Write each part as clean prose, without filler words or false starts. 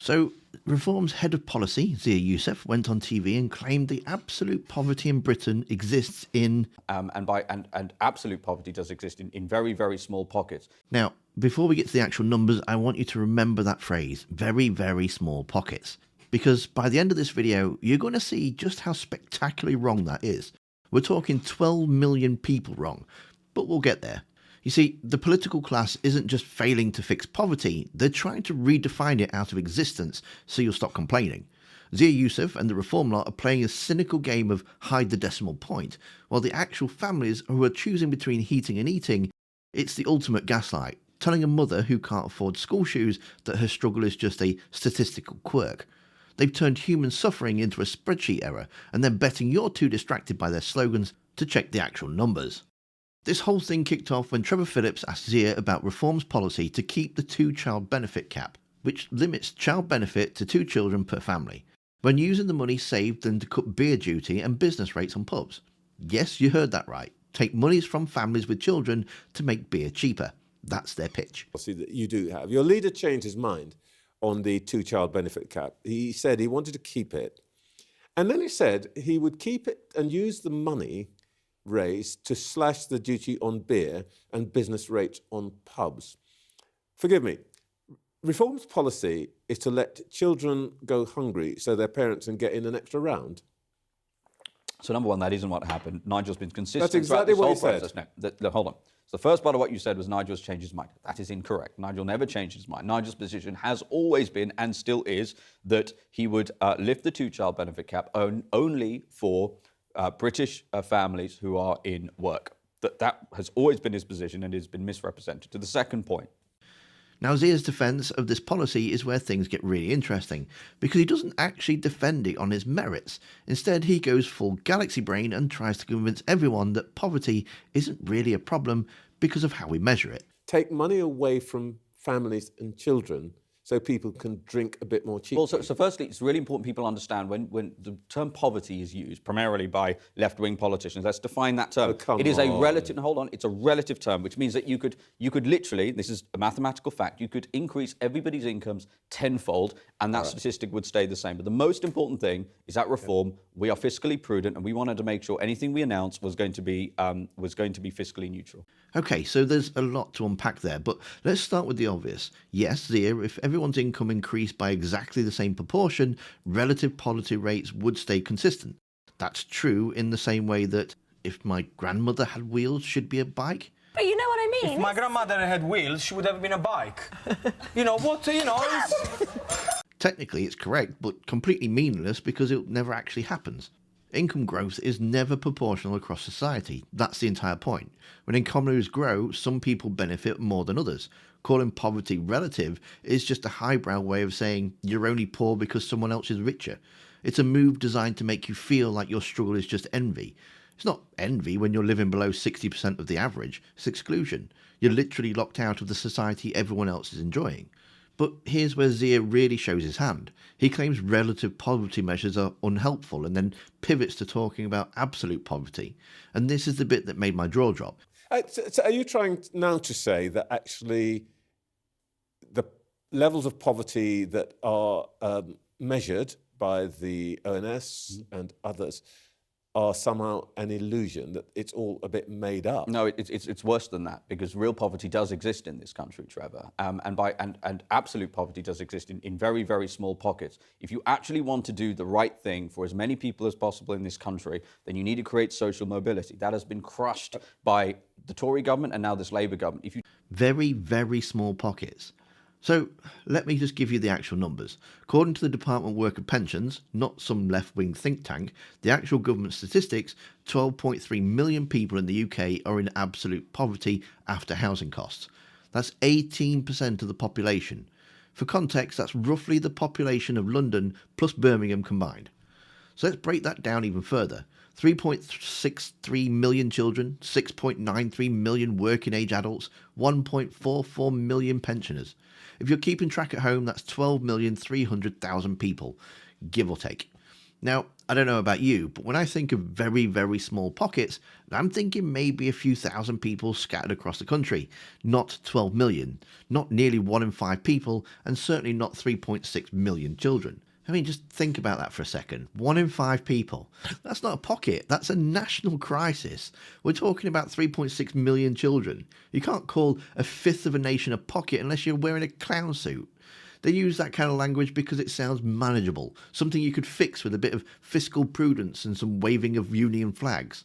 So, Reform's head of policy, Yusuf, went on TV and claimed the absolute poverty in Britain exists in... And absolute poverty does exist in very, very small pockets. Now, before we get to the actual numbers, I want you to remember that phrase, very, very small pockets. Because by the end of this video, you're going to see just how spectacularly wrong that is. We're talking 12 million people wrong, but we'll get there. You see, the political class isn't just failing to fix poverty, they're trying to redefine it out of existence so you'll stop complaining. Zia Yusuf and the Reform lot are playing a cynical game of hide the decimal point, while the actual families who are choosing between heating and eating, it's the ultimate gaslight, telling a mother who can't afford school shoes that her struggle is just a statistical quirk. They've turned human suffering into a spreadsheet error and then betting you're too distracted by their slogans to check the actual numbers. This whole thing kicked off when Trevor Phillips asked Zia about Reform's policy to keep the two-child benefit cap, which limits child benefit to 2 children per family, when using the money saved then to cut beer duty and business rates on pubs. Yes, you heard that right. Take monies from families with children to make beer cheaper. That's their pitch. See that you do have. Your leader changed his mind on the two-child benefit cap. He said he wanted to keep it. And then he said he would keep it and use the money raised to slash the duty on beer and business rates on pubs. Forgive me, Reform's policy is to let children go hungry so their parents can get in an extra round. So number one, that isn't what happened. Nigel's been consistent. That's exactly what he said. No, hold on. So the first part of what you said was Nigel's changed his mind. That is incorrect. Nigel never changed his mind. Nigel's position has always been and still is that he would lift the two-child benefit cap only for British families who are in work. That has always been his position and has been misrepresented. To the second point. Now, Zia's defence of this policy is where things get really interesting, because he doesn't actually defend it on his merits. Instead, he goes full galaxy brain and tries to convince everyone that poverty isn't really a problem because of how we measure it. Take money away from families and children so people can drink a bit more cheaply. Well, so firstly, it's really important people understand when the term poverty is used, primarily by left-wing politicians, let's define that term. It is a relative, hold on, it's a relative term, which means that you could literally, this is a mathematical fact, you could increase everybody's incomes tenfold and that statistic would stay the same. But the most important thing is that Reform, we are fiscally prudent and we wanted to make sure anything we announced was going to be fiscally neutral. Okay, so there's a lot to unpack there, but let's start with the obvious. Yes, Zia, if everyone's income increased by exactly the same proportion, relative poverty rates would stay consistent. That's true in the same way that if my grandmother had wheels, she'd be a bike. But you know what I mean? If my grandmother had wheels, she would have been a bike. Technically, it's correct, but completely meaningless because it never actually happens. Income growth is never proportional across society. That's the entire point. When economies grow, some people benefit more than others. Calling poverty relative is just a highbrow way of saying you're only poor because someone else is richer. It's a move designed to make you feel like your struggle is just envy. It's not envy when you're living below 60% of the average. It's exclusion. You're literally locked out of the society everyone else is enjoying. But here's where Zia really shows his hand. He claims relative poverty measures are unhelpful and then pivots to talking about absolute poverty. And this is the bit that made my jaw drop. So are you trying now to say that actually the levels of poverty that are measured by the ONS and others are somehow an illusion, that it's all a bit made up? No, it's worse than that, because real poverty does exist in this country, Trevor, and absolute poverty does exist in very, very small pockets. If you actually want to do the right thing for as many people as possible in this country, then you need to create social mobility. That has been crushed by the Tory government and now this Labour government. Very, very small pockets. So let me just give you the actual numbers. According to the Department of Work and Pensions, not some left-wing think tank, the actual government statistics, 12.3 million people in the UK are in absolute poverty after housing costs. That's 18% of the population. For context, that's roughly the population of London plus Birmingham combined. So let's break that down even further. 3.63 million children, 6.93 million working age adults, 1.44 million pensioners. If you're keeping track at home, that's 12,300,000 people, give or take. Now, I don't know about you, but when I think of very, very small pockets, I'm thinking maybe a few thousand people scattered across the country, not 12 million, not nearly 1 in 5 people, and certainly not 3.6 million children. I mean, just think about that for a second. 1 in 5 people. That's not a pocket, that's a national crisis. We're talking about 3.6 million children. You can't call a fifth of a nation a pocket unless you're wearing a clown suit. They use that kind of language because it sounds manageable, something you could fix with a bit of fiscal prudence and some waving of union flags.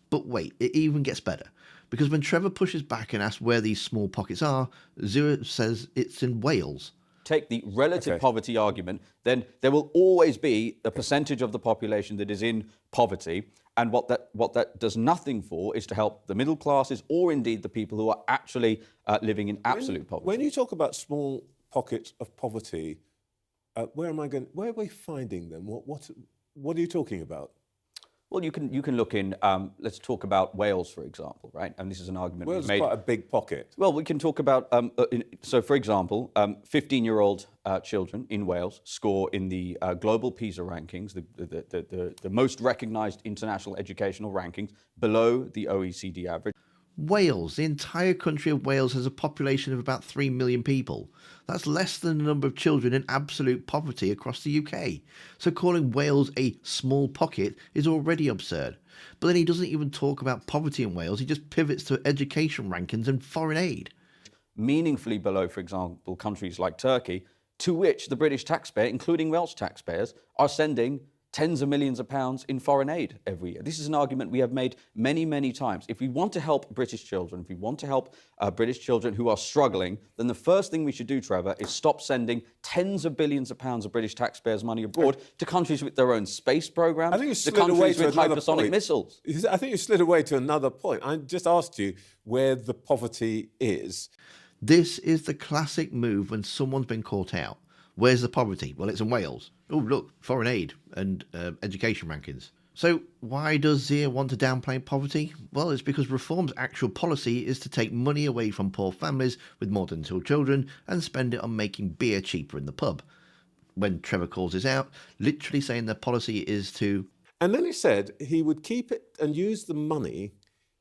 But wait, it even gets better. Because when Trevor pushes back and asks where these small pockets are, Zero says it's in Wales. Take the relative poverty argument, then there will always be a percentage of the population that is in poverty. And what that does nothing for is to help the middle classes or indeed the people who are actually living in absolute poverty. When you talk about small pockets of poverty, where are we finding them? What are you talking about? Well, you can look in. Let's talk about Wales, for example, right? And this is an argument Wales we've made. is quite a big pocket. Well, we can talk about. So, for example, 15-year-old children in Wales score in the global PISA rankings, the most recognised international educational rankings, below the OECD average. Wales, the entire country of Wales, has a population of about 3 million people. That's less than the number of children in absolute poverty across the UK. So calling Wales a small pocket is already absurd. But then he doesn't even talk about poverty in Wales, he just pivots to education rankings and foreign aid. Meaningfully below, for example, countries like Turkey, to which the British taxpayer, including Welsh taxpayers, are sending tens of millions of pounds in foreign aid every year. This is an argument we have made many, many times. If we want to help British children, if we want to help British children who are struggling, then the first thing we should do, Trevor, is stop sending tens of billions of pounds of British taxpayers' money abroad to countries with their own space programs, to countries with hypersonic missiles. I think you slid away to another point. I just asked you where the poverty is. This is the classic move when someone's been caught out. Where's the poverty? Well, it's in Wales. Oh, look, foreign aid and education rankings. So why does Zia want to downplay poverty? Well, it's because Reform's actual policy is to take money away from poor families with more than 2 children and spend it on making beer cheaper in the pub. When Trevor calls this out, literally saying their policy is to... And then he said he would keep it and use the money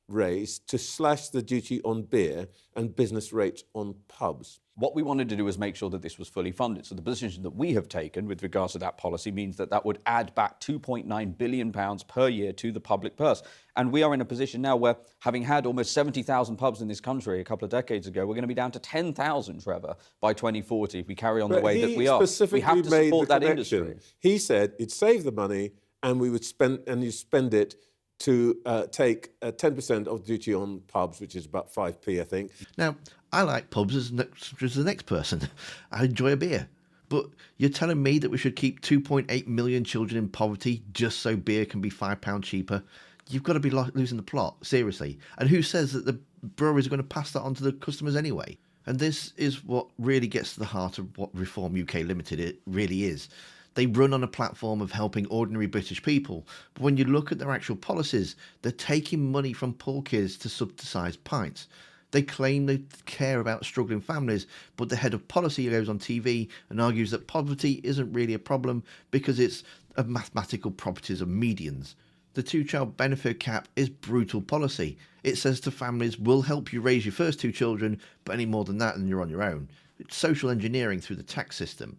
raised to slash the duty on beer and business rates on pubs. What we wanted to do was make sure that this was fully funded. So the position that we have taken with regards to that policy means that that would add back £2.9 billion per year to the public purse. And we are in a position now where, having had almost 70,000 pubs in this country a couple of decades ago, we're going to be down to 10,000, Trevor, by 2040 if we carry on the way that we are. We have to support that industry. He said it'd save the money and we would spend it to take 10% of duty on pubs, which is about 5p, I think. Now, I like pubs as the next person. I enjoy a beer. But you're telling me that we should keep 2.8 million children in poverty just so beer can be £5 cheaper? You've got to be losing the plot, seriously. And who says that the breweries are going to pass that on to the customers anyway? And this is what really gets to the heart of what Reform UK Limited it really is. They run on a platform of helping ordinary British people, but when you look at their actual policies, they're taking money from poor kids to subsidise pints. They claim they care about struggling families, but the head of policy goes on TV and argues that poverty isn't really a problem because it's a mathematical properties of medians. The 2-child benefit cap is brutal policy. It says to families, we'll help you raise your first 2 children, but any more than that and you're on your own. It's social engineering through the tax system.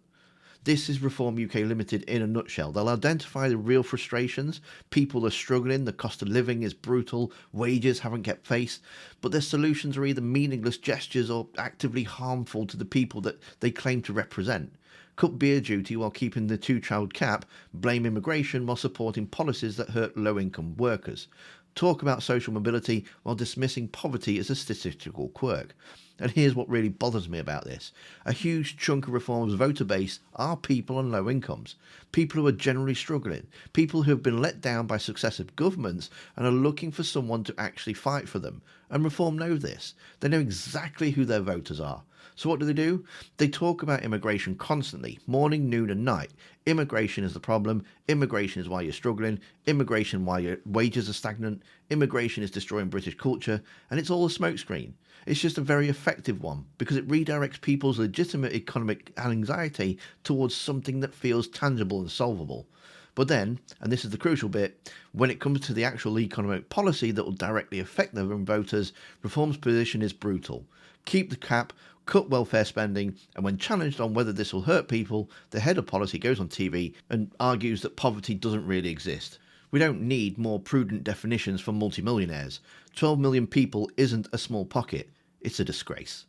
This is Reform UK Limited in a nutshell. They'll identify the real frustrations. People are struggling, the cost of living is brutal, wages haven't kept pace, but their solutions are either meaningless gestures or actively harmful to the people that they claim to represent. Cut beer duty while keeping the 2-child cap, blame immigration while supporting policies that hurt low-income workers. Talk about social mobility while dismissing poverty as a statistical quirk. And here's what really bothers me about this. A huge chunk of Reform's voter base are people on low incomes, people who are generally struggling, people who have been let down by successive governments and are looking for someone to actually fight for them. And Reform know this. They know exactly who their voters are. So what do? They talk about immigration constantly, morning, noon and night. Immigration is the problem. Immigration is why you're struggling. Immigration why your wages are stagnant. Immigration is destroying British culture. And it's all a smokescreen. It's just a very effective one because it redirects people's legitimate economic anxiety towards something that feels tangible and solvable. But then, and this is the crucial bit, when it comes to the actual economic policy that will directly affect the voters, Reform's position is brutal. Keep the cap, cut welfare spending, and when challenged on whether this will hurt people, the head of policy goes on TV and argues that poverty doesn't really exist. We don't need more prudent definitions for multimillionaires. 12 million people isn't a small pocket, it's a disgrace.